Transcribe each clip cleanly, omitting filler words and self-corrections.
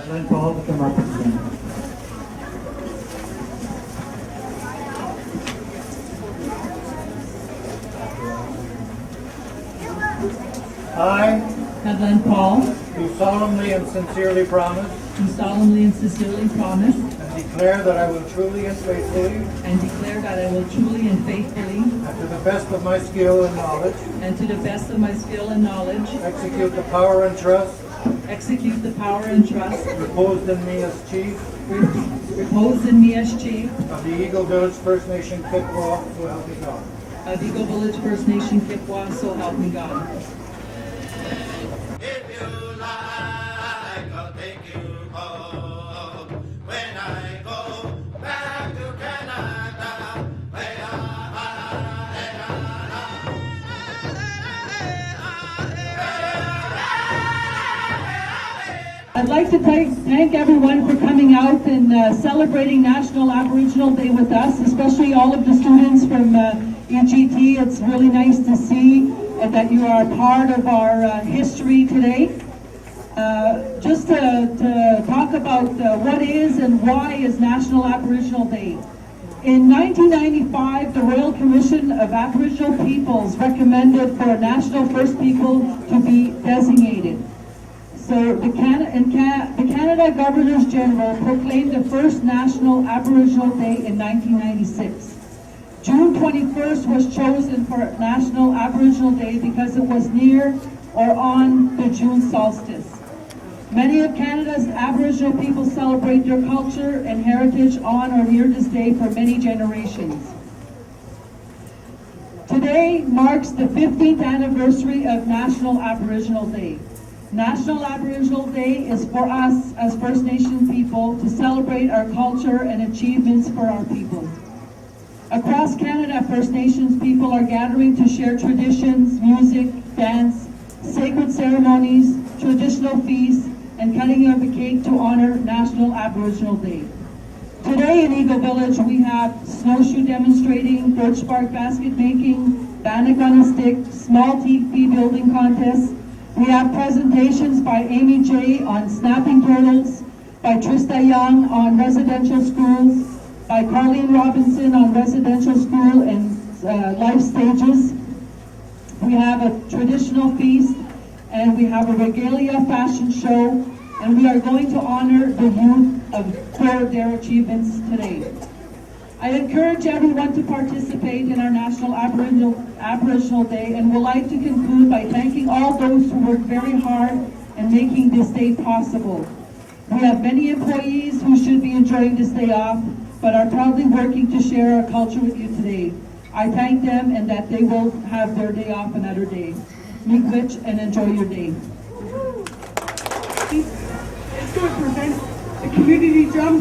I'd like Paul to come up and stand. I, Madeleine Paul, do solemnly and sincerely promise do solemnly and sincerely promise and declare that I will truly and faithfully, and declare that I will truly and faithfully, and to the best of my skill and knowledge, and to the best of my skill and knowledge, execute the power and trust execute the power and trust reposed in me as chief reposed in me as chief of the Eagle Village First Nation Kickball, so help me God. of Eagle Village First Nation Kipwa, so help me God. If you like, I'll take you home. When I go back to Canada, I'd like to thank everyone for coming out and celebrating National Aboriginal Day with us, especially all of the students from EGT. It's really nice to see that you are a part of our history today. Just to talk about what is and why is National Aboriginal Day. In 1995, the Royal Commission of Aboriginal Peoples recommended for a National First People to be designated. So the Canada Governors General proclaimed the first National Aboriginal Day in 1996. June 21st was chosen for National Aboriginal Day because it was near or on the June solstice. Many of Canada's Aboriginal people celebrate their culture and heritage on or near this day for many generations. Today marks the 15th anniversary of National Aboriginal Day. National Aboriginal Day is for us as First Nation people to celebrate our culture and achievements for our people. Across Canada, First Nations people are gathering to share traditions, music, dance, sacred ceremonies, traditional feasts, and cutting of a cake to honor National Aboriginal Day. Today in Eagle Village, we have snowshoe demonstrating, birch bark basket making, bannock on a stick, small teepee building contests. We have presentations by Amy J. on snapping turtles, by Trista Young on residential schools, by Carleen Robinson on residential school and life stages. We have a traditional feast, and we have a regalia fashion show, and we are going to honor the youth for their achievements today. I encourage everyone to participate in our National Aboriginal Day, and would like to conclude by thanking all those who worked very hard in making this day possible. We have many employees who should be enjoying this day off, but are proudly working to share our culture with you today. I thank them and that they will have their day off another day. Miigwech and enjoy your day. It's going to present the community drum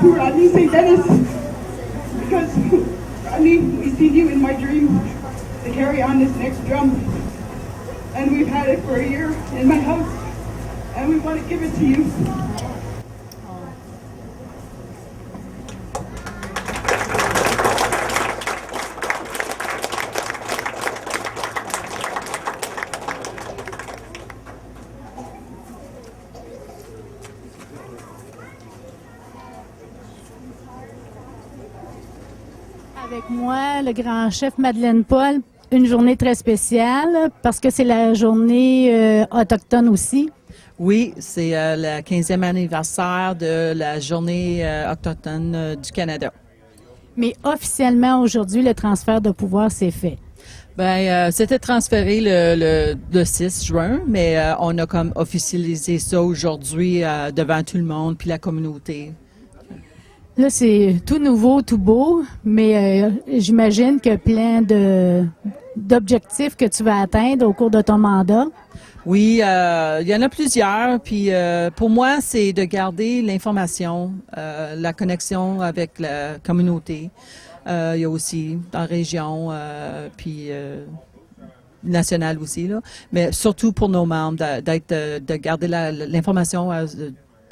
to Rodney St. Dennis. Because, Rodney, we see you in my dream to carry on this next drum. And we've had it for a year in my house, and we want to give it to you. Avec moi, le grand chef Madeleine Paul, une journée très spéciale parce que c'est la journée autochtone aussi. Oui, c'est le 15e anniversaire de la Journée autochtone du Canada. Mais officiellement, aujourd'hui, le transfert de pouvoir s'est fait. C'était transféré le 6 juin, mais on a comme officialisé ça aujourd'hui devant tout le monde puis la communauté. Là, c'est tout nouveau, tout beau, mais j'imagine que plein d'objectifs que tu vas atteindre au cours de ton mandat. Oui, il y en a plusieurs. Puis pour moi, c'est de garder l'information, la connexion avec la communauté. Il y a aussi dans la région, puis nationale aussi, là. Mais surtout pour nos membres, de garder l'information,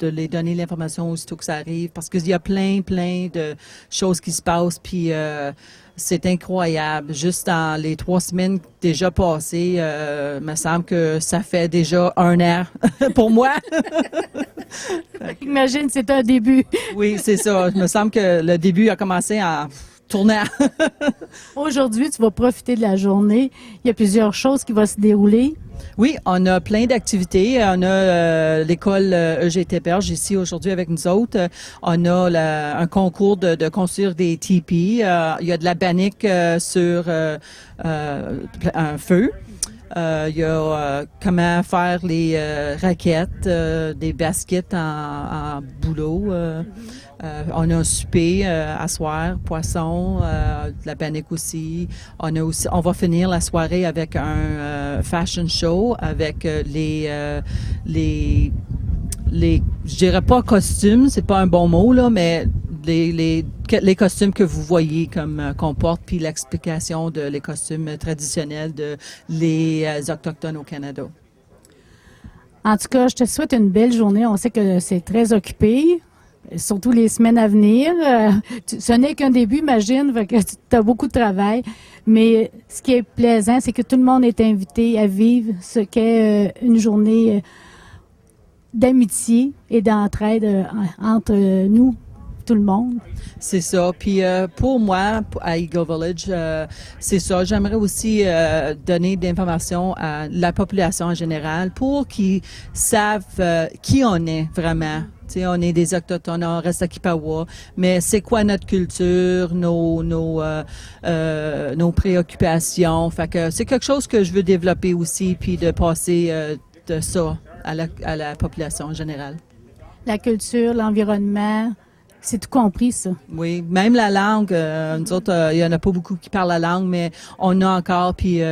de les donner l'information aussitôt que ça arrive, parce qu'il y a plein de choses qui se passent, puis c'est incroyable. Juste dans les 3 semaines déjà passées, il me semble que ça fait déjà 1 an pour moi. Imagine, c'est un début. Oui, c'est ça. Il me semble que le début a commencé à tourner. Aujourd'hui, tu vas profiter de la journée. Il y a plusieurs choses qui vont se dérouler. Oui, on a plein d'activités. On a l'école EGT Berge ici aujourd'hui avec nous autres. On a un concours de construire des tipis. Il y a de la bannique sur un feu. Il y a comment faire les raquettes, des baskets en boulot. On a un souper à soir, poisson, de la bannique aussi. On va finir la soirée avec un fashion show avec je dirais pas costumes, c'est pas un bon mot là, mais les costumes que vous voyez qu'on porte, puis l'explication de les costumes traditionnels de les Autochtones au Canada. En tout cas, je te souhaite une belle journée. On sait que c'est très occupé, surtout les semaines à venir. Ce n'est qu'un début, imagine, fait que tu as beaucoup de travail. Mais ce qui est plaisant, c'est que tout le monde est invité à vivre ce qu'est une journée d'amitié et d'entraide entre nous, tout le monde. C'est ça. Puis pour moi, à Eagle Village, c'est ça. J'aimerais aussi donner de l'information à la population en général pour qu'ils savent qui on est vraiment. T'sais, on est des Autochtones, on reste à Kipawa, mais c'est quoi notre culture, nos préoccupations. Fait que c'est quelque chose que je veux développer aussi, puis de passer de ça à la population en général. La culture, l'environnement, c'est tout compris, ça. Oui, même la langue. Nous autres, il y en a pas beaucoup qui parlent la langue, mais on a encore, puis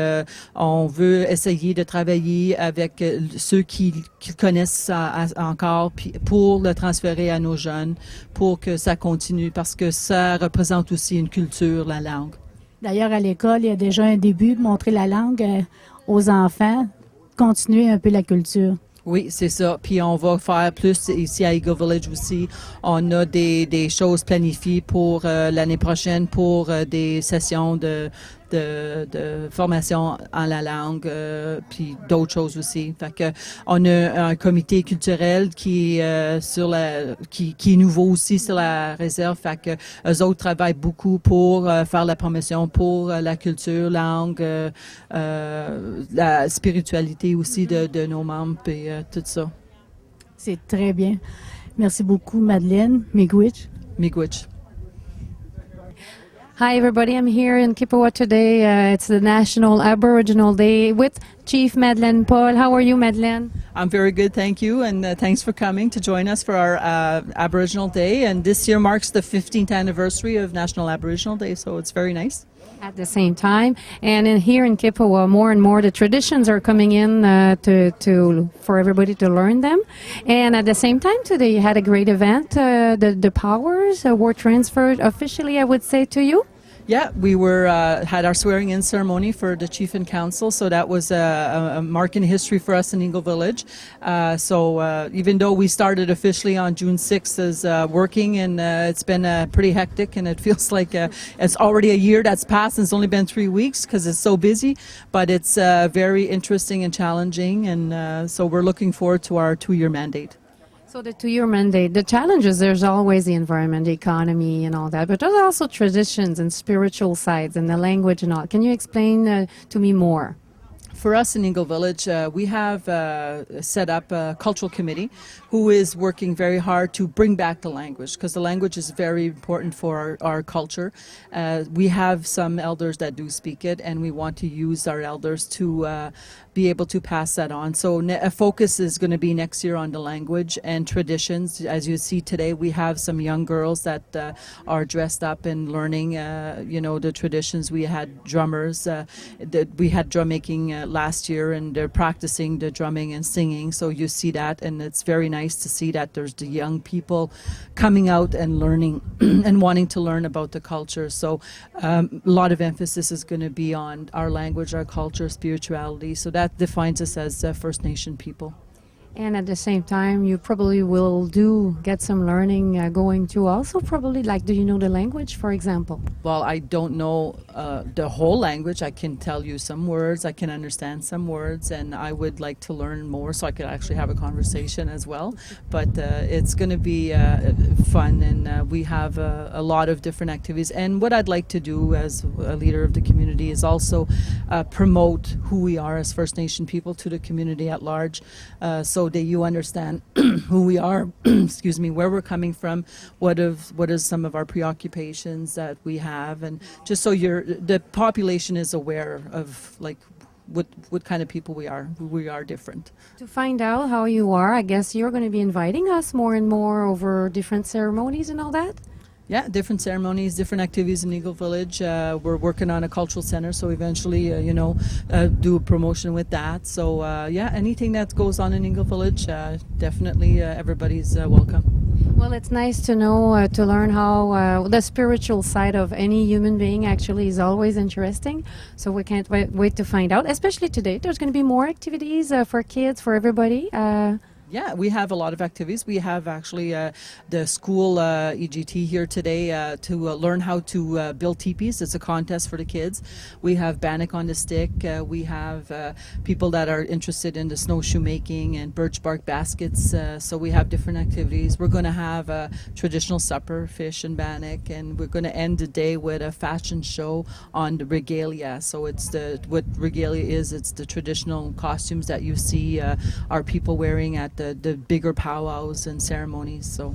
on veut essayer de travailler avec ceux qui connaissent ça encore, puis pour le transférer à nos jeunes, pour que ça continue, parce que ça représente aussi une culture, la langue. D'ailleurs, à l'école, il y a déjà un début de montrer la langue aux enfants, continuer un peu la culture. Oui, c'est ça. Puis on va faire plus ici à Eagle Village aussi. On a des choses planifiées pour l'année prochaine pour des sessions de formation en la langue, puis d'autres choses aussi. Fait que on a un comité culturel qui est qui est nouveau aussi sur la réserve. Fait que eux autres travaillent beaucoup pour faire la promotion pour la culture, langue, la spiritualité aussi de nos membres, puis tout ça. C'est très bien. Merci beaucoup, Madeleine. Miigwech. Miigwech. Hi, everybody. I'm here in Kippawa today. It's the National Aboriginal Day with Chief Madeleine Paul. How are you, Madeleine? I'm very good, thank you, and thanks for coming to join us for our Aboriginal Day. And this year marks the 15th anniversary of National Aboriginal Day, so it's very nice. At the same time, and here in Kippawa, more and more the traditions are coming in for everybody to learn them. And at the same time, today you had a great event. The powers were transferred officially, I would say, to you. Yeah, we had our swearing-in ceremony for the Chief and Council, so that was a mark in history for us in Eagle Village. So even though we started officially on June 6th as working, and it's been pretty hectic, and it feels like it's already a year that's passed, and it's only been 3 weeks because it's so busy, but it's very interesting and challenging, and so we're looking forward to our 2-year mandate. So the 2-year mandate, the challenges, there's always the environment, the economy and all that, but there's also traditions and spiritual sides and the language and all. Can you explain to me more? For us in Eagle Village, we have set up a cultural committee who is working very hard to bring back the language, because the language is very important for our culture. We have some elders that do speak it, and we want to use our elders to be able to pass that on. So a focus is going to be next year on the language and traditions. As you see today, we have some young girls that are dressed up and learning, the traditions. We had drummers. We had drum making last year, and they're practicing the drumming and singing. So you see that, and it's very nice to see that there's the young people coming out and learning and wanting to learn about the culture. So a lot of emphasis is going to be on our language, our culture, spirituality. So that defines us as First Nation people. And at the same time, you probably will get some learning going too. Also, probably like, do you know the language, for example? Well, I don't know the whole language. I can tell you some words. I can understand some words, and I would like to learn more so I could actually have a conversation as well. But it's going to be fun, and we have a lot of different activities. And what I'd like to do as a leader of the community is also promote who we are as First Nation people to the community at large, so that you understand who we are, excuse me, where we're coming from, what is some of our preoccupations that we have, and just so the population is aware of like what kind of people we are. We are different. To find out how you are, I guess you're going to be inviting us more and more over different ceremonies and all that? Yeah, different ceremonies, different activities in Eagle Village. We're working on a cultural center, so eventually, do a promotion with that. So, anything that goes on in Eagle Village, definitely everybody's welcome. Well, it's nice to know, to learn how the spiritual side of any human being actually is always interesting. So we can't wait to find out, especially today. There's going to be more activities for kids, for everybody. Yeah, we have a lot of activities. We have actually the school EGT here today to learn how to build teepees. It's a contest for the kids. We have bannock on the stick. We have people that are interested in the snowshoe making and birch bark baskets. So we have different activities. We're going to have a traditional supper, fish and bannock, and we're going to end the day with a fashion show on the regalia. So it's what regalia is. It's the traditional costumes that you see our people wearing at the bigger powwows and ceremonies. So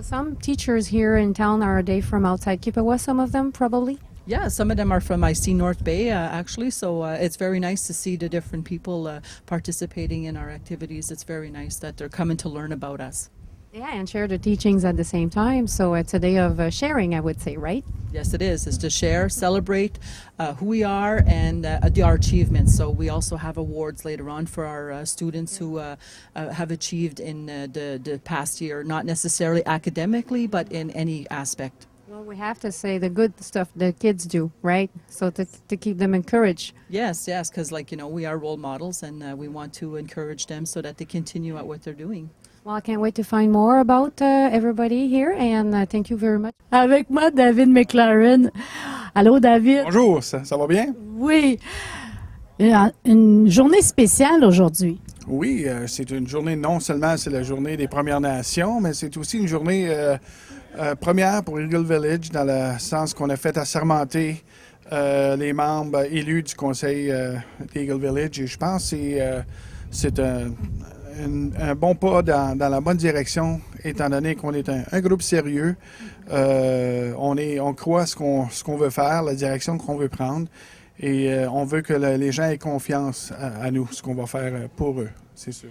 some teachers here in town are they from outside Kippawa, some of them probably? yeah, some of them are from IC North Bay actually, so it's very nice to see the different people participating in our activities. It's very nice that they're coming to learn about us. Yeah, and share the teachings at the same time. So it's a day of sharing, I would say, right? Yes, it is. It's to share, celebrate who we are and our achievements. So we also have awards later on for our students who have achieved in the past year, not necessarily academically, but in any aspect. Well, we have to say the good stuff the kids do, right? So to keep them encouraged. Yes, because we are role models, and we want to encourage them so that they continue at what they're doing. Well, I can't wait to find more about everybody here, and thank you very much. Avec moi, David McLaren. Allô, David? Bonjour, ça va bien? Oui. Une journée spéciale aujourd'hui. Oui, c'est une journée, non seulement c'est la journée des Premières Nations, mais c'est aussi une journée première pour Eagle Village, dans le sens qu'on a fait assermenter les membres élus du conseil d'Eagle Village. Et je pense que c'est un bon pas dans la bonne direction, étant donné qu'on est un groupe sérieux. On croit ce qu'on veut faire, la direction qu'on veut prendre, et on veut que les gens aient confiance à nous, ce qu'on va faire pour eux, c'est sûr.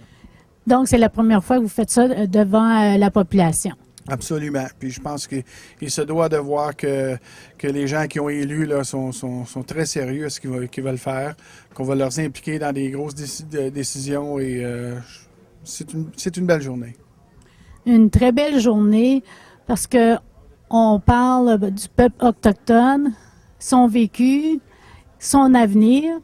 Donc, c'est la première fois que vous faites ça devant la population. Absolument. Puis je pense qu'il se doit de voir que les gens qui ont élu là, sont très sérieux à ce qu'ils veulent faire, qu'on va leur impliquer dans des grosses décisions, et c'est une belle journée. Une très belle journée parce que on parle du peuple autochtone, son vécu, son avenir.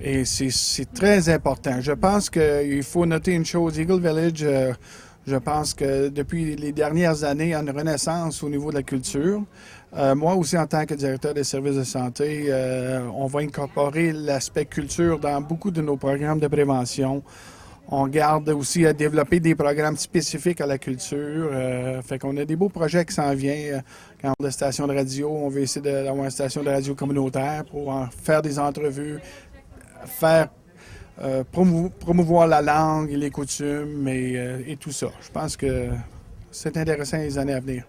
Et c'est très important. Je pense qu'il faut noter une chose. Eagle Village, je pense que depuis les dernières années, il y a une renaissance au niveau de la culture. Moi aussi, en tant que directeur des services de santé, on va incorporer l'aspect culture dans beaucoup de nos programmes de prévention. On garde aussi à développer des programmes spécifiques à la culture. Fait qu'on a des beaux projets qui s'en viennent. Quand on a des stations de radio, on veut essayer d'avoir une station de radio communautaire pour en faire des entrevues, promouvoir la langue et les coutumes et tout ça. Je pense que c'est intéressant les années à venir.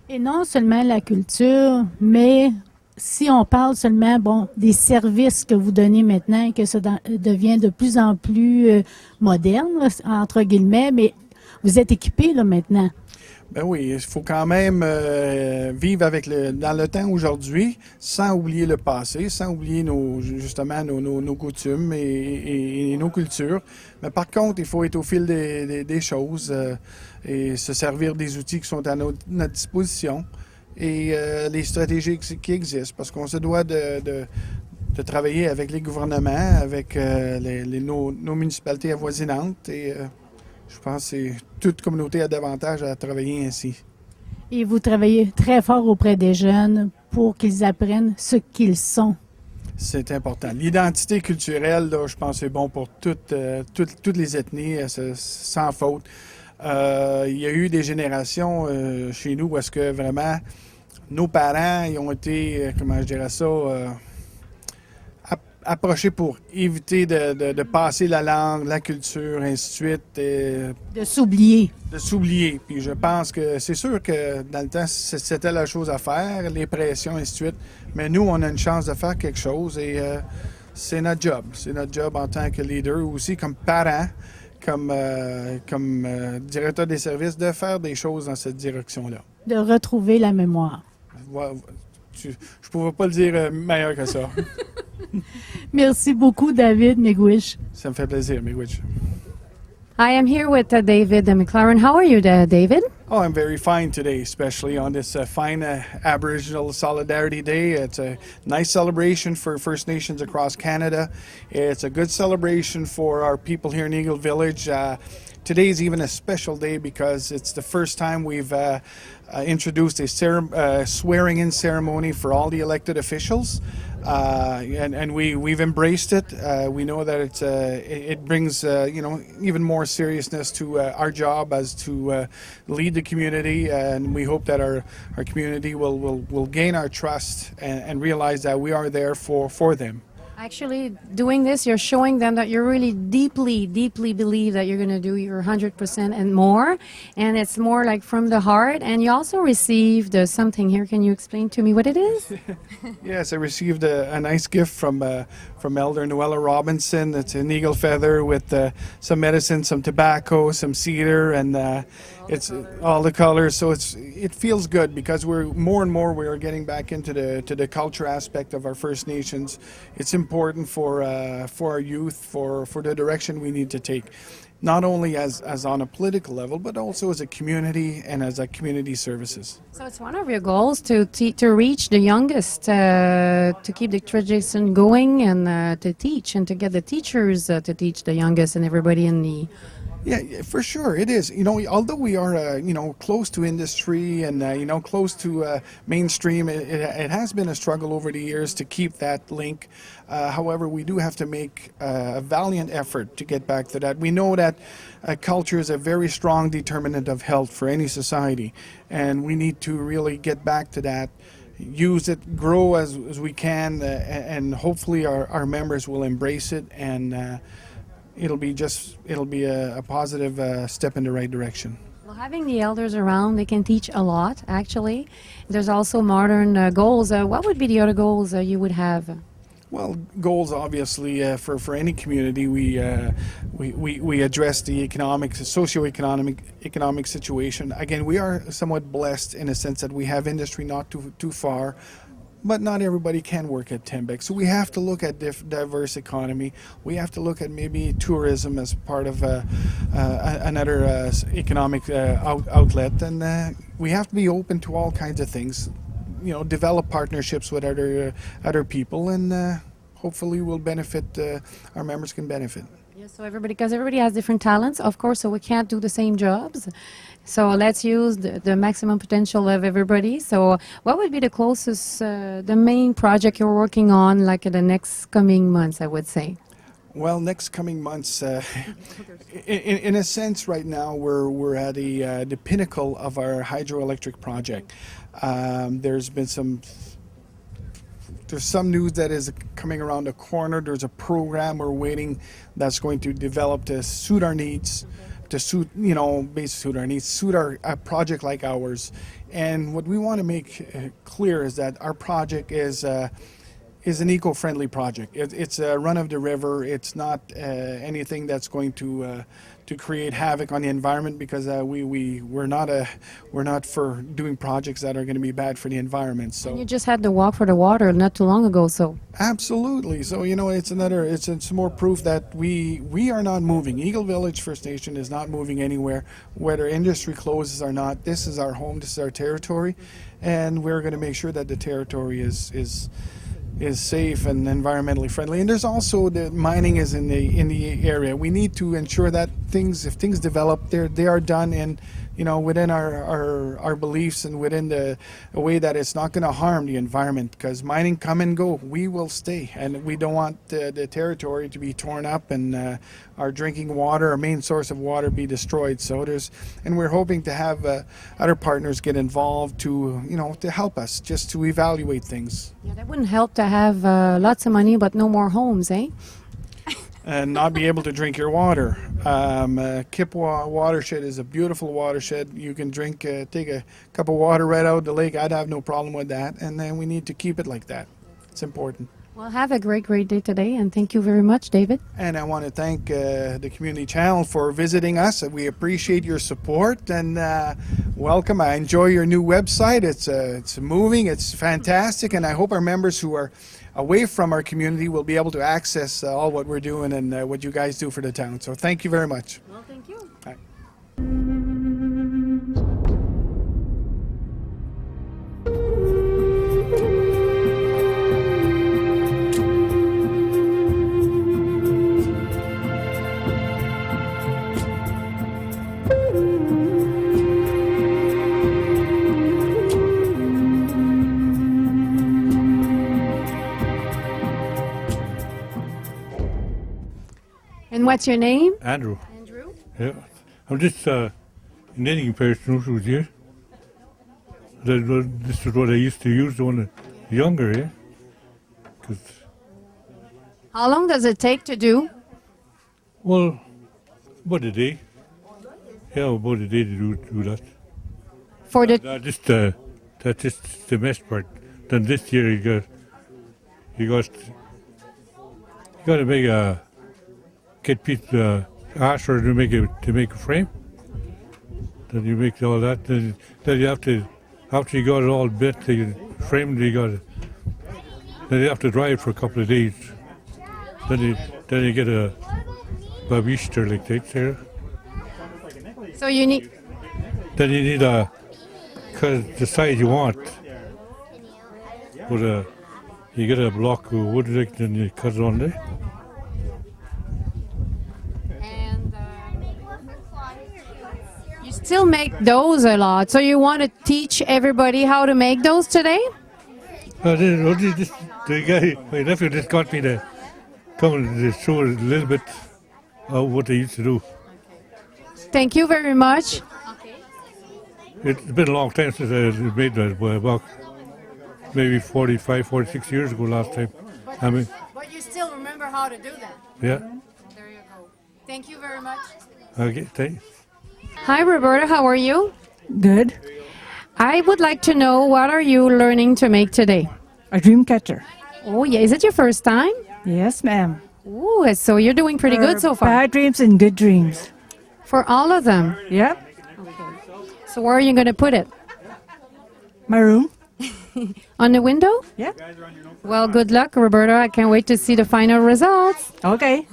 Et non seulement la culture, mais si on parle seulement des services que vous donnez maintenant, que ça devient de plus en plus moderne, entre guillemets, mais vous êtes équipés là maintenant. Ben oui, il faut quand même vivre dans le temps aujourd'hui, sans oublier le passé, sans oublier nos coutumes et nos cultures. Mais par contre, il faut être au fil des choses et se servir des outils qui sont à notre disposition et les stratégies qui existent, parce qu'on se doit de travailler avec les gouvernements, avec nos municipalités avoisinantes, et Je pense que toute communauté a davantage à travailler ainsi. Et vous travaillez très fort auprès des jeunes pour qu'ils apprennent ce qu'ils sont. C'est important. L'identité culturelle, là, je pense que c'est bon pour toutes les ethnies, sans faute. Il y a eu des générations chez nous où est-ce que vraiment nos parents ils ont été, comment je dirais ça, approchés pour éviter de passer la langue, la culture, ainsi de suite. De s'oublier. De s'oublier. Puis je pense que c'est sûr que dans le temps, c'était la chose à faire, les pressions, ainsi de suite. Mais nous, on a une chance de faire quelque chose et c'est notre job. C'est notre job en tant que leader, aussi comme parent, comme directeur des services, de faire des choses dans cette direction-là. De retrouver la mémoire. Je ne pouvais pas le dire meilleur que ça. Merci beaucoup, David Miigwech. Ça me fait plaisir, Miigwech. I am here with David McLaren. How are you, David? Oh, I'm very fine today, especially on this fine Aboriginal Solidarity Day. It's a nice celebration for First Nations across Canada. It's a good celebration for our people here in Eagle Village. Today is even a special day because it's the first time we've introduced a swearing-in ceremony for all the elected officials. And we've embraced it. We know that it brings even more seriousness to our job as to lead the community, and we hope that our community will gain our trust and realize that we are there for them. Actually, doing this, you're showing them that you really deeply, deeply believe that you're going to do your 100% and more. And it's more like from the heart. And you also received something here. Can you explain to me what it is? Yes, I received a nice gift from Elder Noella Robinson. It's an eagle feather with some medicine, some tobacco, some cedar, and it's all the colors. So it feels good because we're more and more getting back into the culture aspect of our First Nations. It's important for our youth, for the direction we need to take, not only as on a political level, but also as a community and as a community services. So it's one of your goals to reach the youngest, to keep the tradition going, and to teach, and to get the teachers to teach the youngest and everybody in the. Yeah, for sure it is. Although we are, close to industry and, close to mainstream, it has been a struggle over the years to keep that link. However, we do have to make a valiant effort to get back to that. We know that culture is a very strong determinant of health for any society, and we need to really get back to that. Use it, grow as we can, and hopefully our members will embrace it, and it'll be a positive step in the right direction. Well, having the elders around, they can teach a lot, actually. There's also modern goals. What would be the other goals you would have? Well, goals obviously for any community. We address the socioeconomic situation. Again, we are somewhat blessed in a sense that we have industry not too far. But not everybody can work at Tembec. So we have to look at diverse economy. We have to look at maybe tourism as part of another economic outlet. And we have to be open to all kinds of things. Develop partnerships with other people, and hopefully we'll benefit, our members can benefit. Yeah, so because everybody has different talents, of course, so we can't do the same jobs. So let's use the maximum potential of everybody. So what would be the closest, the main project you're working on, like in the next coming months, I would say? Well, next coming months, in a sense, right now we're at the pinnacle of our hydroelectric project. There's some news that is coming around the corner. There's a program we're waiting that's going to develop to suit our needs, to suit a project like ours. And what we want to make clear is that our project is an eco-friendly project. It's a run of the river. It's not anything that's going to create havoc on the environment, because we're not for doing projects that are going to be bad for the environment. So and you just had the walk for the water not too long ago, so absolutely. So it's more proof that we are not moving. Eagle Village First Nation is not moving anywhere, whether industry closes or not. This is our home. This is our territory, and we're going to make sure that the territory is is safe and environmentally friendly. And there's also the mining is in the area. We need to ensure that if things develop, they are done in, within our beliefs and within a way that it's not going to harm the environment, because mining come and go. We will stay, and we don't want the territory to be torn up and our drinking water, our main source of water, be destroyed. And we're hoping to have other partners get involved to help us just to evaluate things. Yeah, that wouldn't help to have lots of money but no more homes, eh? And not be able to drink your water. Kipwa watershed is a beautiful watershed. You can take a cup of water right out of the lake. I'd have no problem with that. And then we need to keep it like that. It's important. Well, have a great day today, and thank you very much, David. And I want to thank the Community Channel for visiting us. We appreciate your support and welcome. I enjoy your new website. It's moving. It's fantastic. And I hope our members who are away from our community will be able to access all what we're doing and what you guys do for the town. So thank you very much. Well, thank you. Bye. And what's your name? Andrew. Andrew. Yeah. I'm just knitting pair of snowshoes here. This is what I used to use when I was younger, yeah. 'Cause, How long does it take to do? well, about a day. Yeah, about a day to do that. For the That's just the mesh part. Then this year you got to make a piece of asher to make a frame. Then you make all that. Then you have to, after you got it all bit, the frame, then you have to dry it for a couple of days. Then you get a babister like that there. so you need. Then you need cause the size you want. But you get a block of wood, like, then you cut it on there. And you still make those a lot. So you want to teach everybody how to make those today? The guy, my nephew, just got me to come and show a little bit of what they used to do. Thank you very much. It's been a long time since I made that, about maybe 45, 46 years ago last time. But you still remember how to do that. Yeah. There you go. Thank you very much. Okay, thanks. Hi, Roberta. How are you? Good. I would like to know, what are you learning to make today? A dream catcher. Oh, yeah. Is it your first time? Yes, ma'am. Ooh, so you're doing pretty good so far. Bad dreams and good dreams. For all of them. Yep. So where are you going to put it? My room. On the window? Yeah. Well, good luck, Roberta. I can't wait to see the final results. Okay.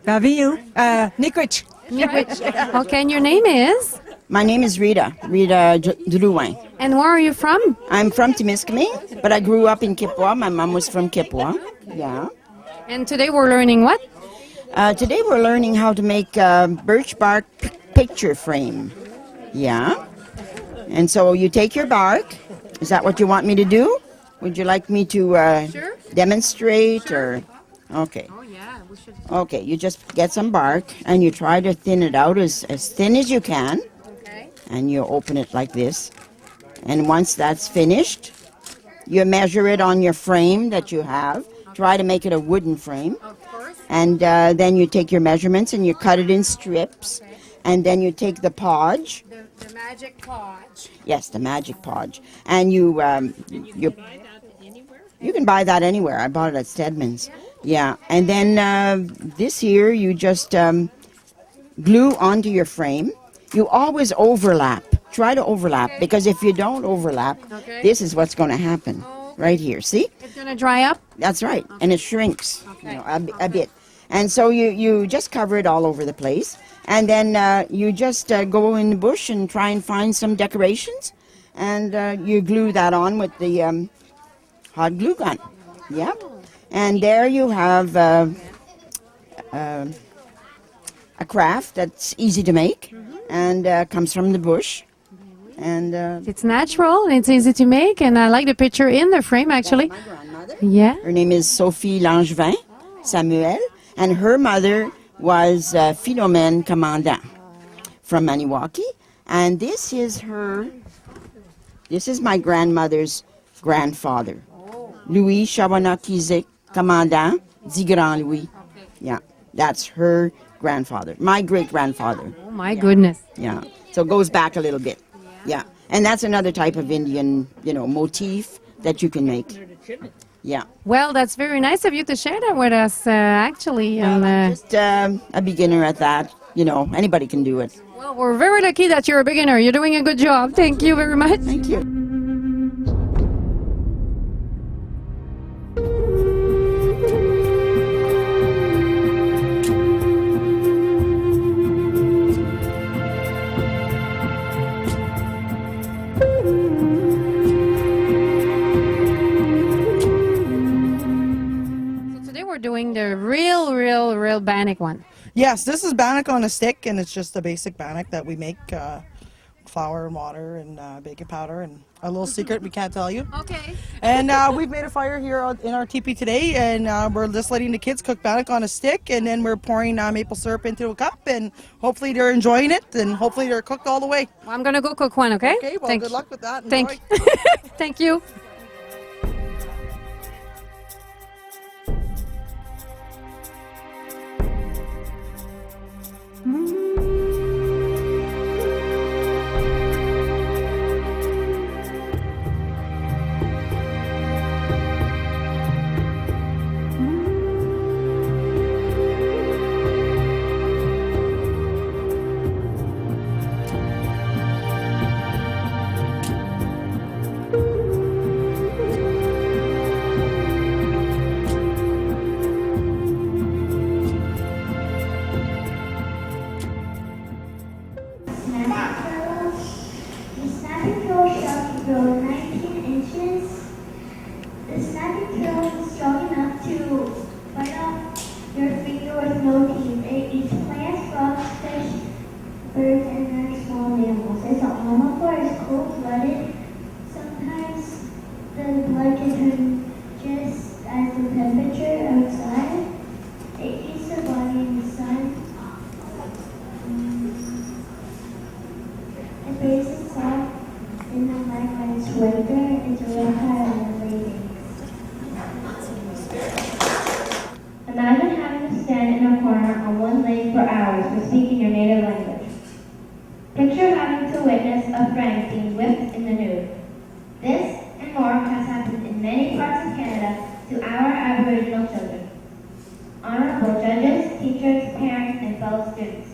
Loving you. Nikwich. Okay, and your name is? My name is Rita Drouin. And where are you from? I'm from Timiskaming, but I grew up in Kipwa. My mom was from Kipwa. Yeah. And today we're learning what? Today we're learning how to make a birch bark picture frame. Yeah. And so you take your bark. Is that what you want me to do? Would you like me to Sure. demonstrate or? Okay. Oh, yeah, we should. Okay, you just get some bark and you try to thin it out as thin as you can. Okay. And you open it like this. And once that's finished, you measure it on your frame that you have. Try to make it a wooden frame. Of course. And then you take your measurements and you cut it in strips. And then you take the podge. The magic podge. Yes, the magic podge. And you can buy that anywhere. I bought it at Stedman's. Yeah. And then this here you just glue onto your frame. You always overlap. Try to overlap, because if you don't overlap, this is what's going to happen right here. See? It's going to dry up? That's right. And it shrinks a bit. And so you just cover it all over the place. And then you just go in the bush and try and find some decorations. And you glue that on with the hot glue gun. Yep. And there you have a craft that's easy to make and comes from the bush. And It's natural, it's easy to make, and I like the picture in the frame actually. my grandmother. Yeah. Her name is Sophie Langevin Samuel, and her mother was Philomène Commandant from Maniwaki. And this is my grandmother's grandfather, Louis Chabanakizek Commandant du Grand Louis. Yeah, that's her grandfather, my great-grandfather. Oh my goodness. Yeah, so it goes back a little bit. Yeah, and that's another type of Indian, motif that you can make. Yeah. Well, that's very nice of you to share that with us, actually. And Just a beginner at that. Anybody can do it. well, we're very lucky that you're a beginner. You're doing a good job. Thank you very much. Thank you. So today we're doing the real bannock one. Yes, this is bannock on a stick, and it's just a basic bannock that we make flour and water and baking powder and a little secret we can't tell you. Okay. And we've made a fire here in our teepee today, and we're just letting the kids cook bannock on a stick, and then we're pouring maple syrup into a cup, and hopefully they're enjoying it, and hopefully they're cooked all the way. Well, I'm gonna go cook one. Okay. Okay, well, good luck with that. Thank. Enjoy. Thank you. The snapping turtle shell can grow 19 inches. The snapping turtle is strong enough to bite off your finger with no teeth. It eats plants, frogs, fish, birds, and other small mammals. It's a omnivore. It's cold-blooded. Sometimes the blood can turn just as the temperature outside. It keeps the body in the sun. It breaks itself in the night when it's winter. It's a reptile and it lays eggs. Imagine having to stand in a corner on one leg for hours for speaking your native language. Picture having to witness a friend being whipped in the nude. This and more has happened in many parts of Canada to our Aboriginal children. Honorable judges, teachers, parents, and fellow students.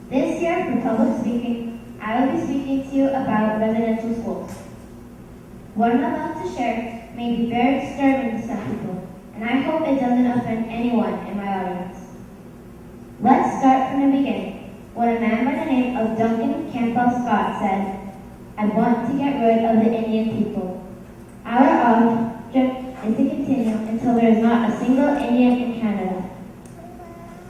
This year, for public speaking, I will be speaking to you about residential schools. What I'm about to share may be very disturbing to some people, and I hope it doesn't offend anyone in my audience. Let's start from the beginning, when a man by the name of Duncan Campbell Scott said, "I want to get rid of the Indian people. Our object is to continue until there is not a single Indian in Canada."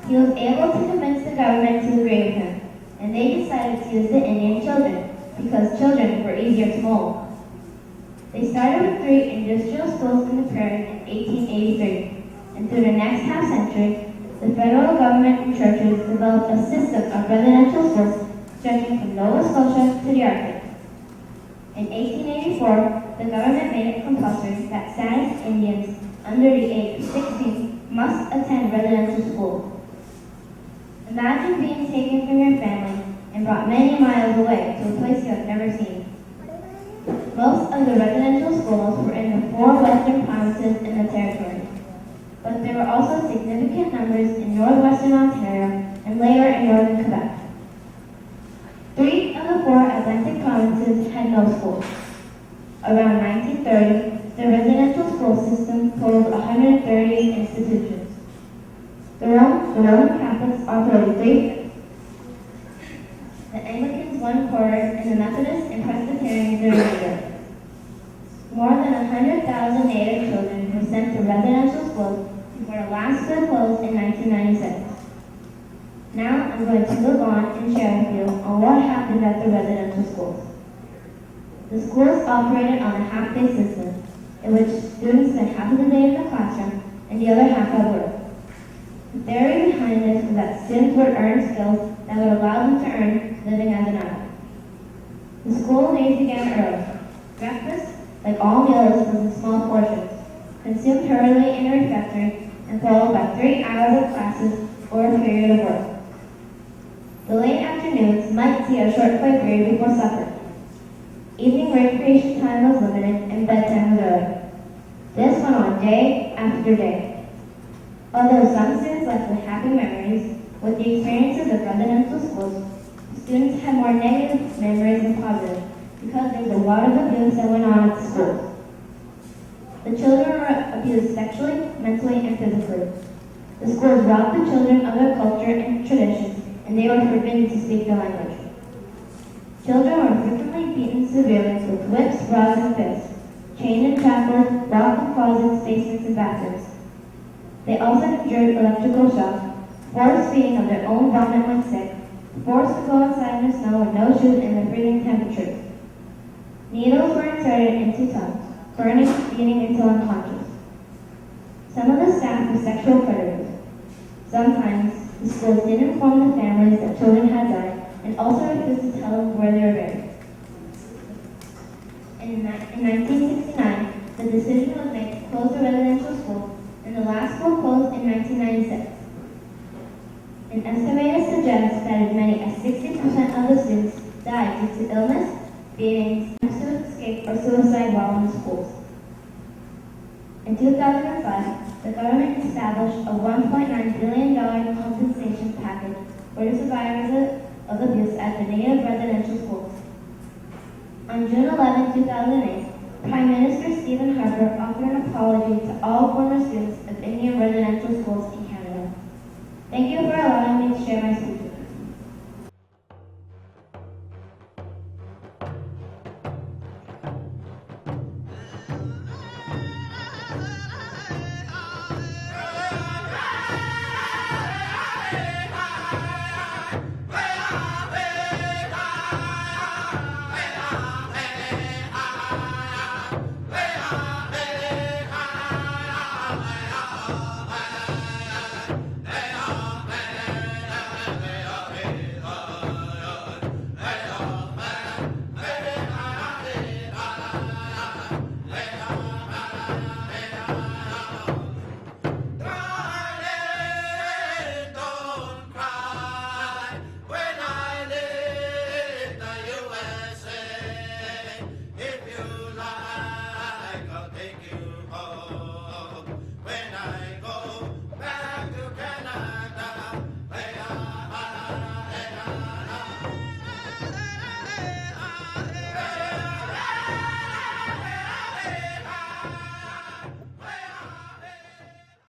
He was able to convince the government to agree with him, and they decided to use the Indian children, because children were easier to mold. They started with 3 industrial schools in the prairie in 1883, and through the next half-century, the federal government and churches developed a system of residential schools stretching from Nova Scotia to the Arctic. In 1884, the government made it compulsory that Saanich Indians under the age of 16 must attend residential school. Imagine being taken from your family and brought many miles away to a place you have never seen. Most of the residential schools were in the 4 western provinces in the territory, but there were also significant numbers in northwestern Ontario and later in northern Quebec. 3 of the 4 Atlantic provinces had no schools. Around 1930, the residential school system totaled 130 institutions. The Roman Catholics operated 3, the Anglicans 1/4, and the Methodists and Presbyterians the remainder. More than 100,000 Native children were sent to residential schools before the last school closed in 1996. Now I'm going to move on and share with you on what happened at the residential schools. The schools operated on a half-day system, in which students spent half of the day in the classroom and the other half at work. The theory behind this was that students would earn skills that would allow them to earn living as an adult. The school days began early. Breakfast, like all meals, was in small portions, consumed hurriedly in the refectory and followed by 3 hours of classes or a period of work. The late afternoons might see a short play period before supper. Evening recreation time was limited and bedtime was early. This went on day after day. Although some students left with happy memories, with the experiences of residential schools, students had more negative memories than positive because there was a lot of abuse that went on at the school. The children were abused sexually, mentally, and physically. The schools robbed the children of their culture and traditions, and they were forbidden to speak the language. Children were frequently beaten severely with whips, rods, and fists, chained in shackles, locked in closets, basements, and bathrooms. They also endured electrical shock, forced feeding of their own vomit when sick, forced to go outside in the snow with no shoes in the freezing temperatures. Needles were inserted into tongues, burning, beating until unconscious. Some of the staff were sexual predators. Sometimes the schools did inform the families that children had died and also refused to tell them where they were buried. In 1969, the decision was made to close the residential school, and the last school closed in 1996. An estimator suggests that as many as 60% of the students died due to illness, beatings, attempts to escape, or suicide while in the schools. In 2005, the government established a $1.9 billion compensation package for the survivors of abuse at the Native residential schools. On June 11, 2008, Prime Minister Stephen Harper offered an apology to all former students of Indian residential schools in Canada. Thank you for allowing me to share my speech.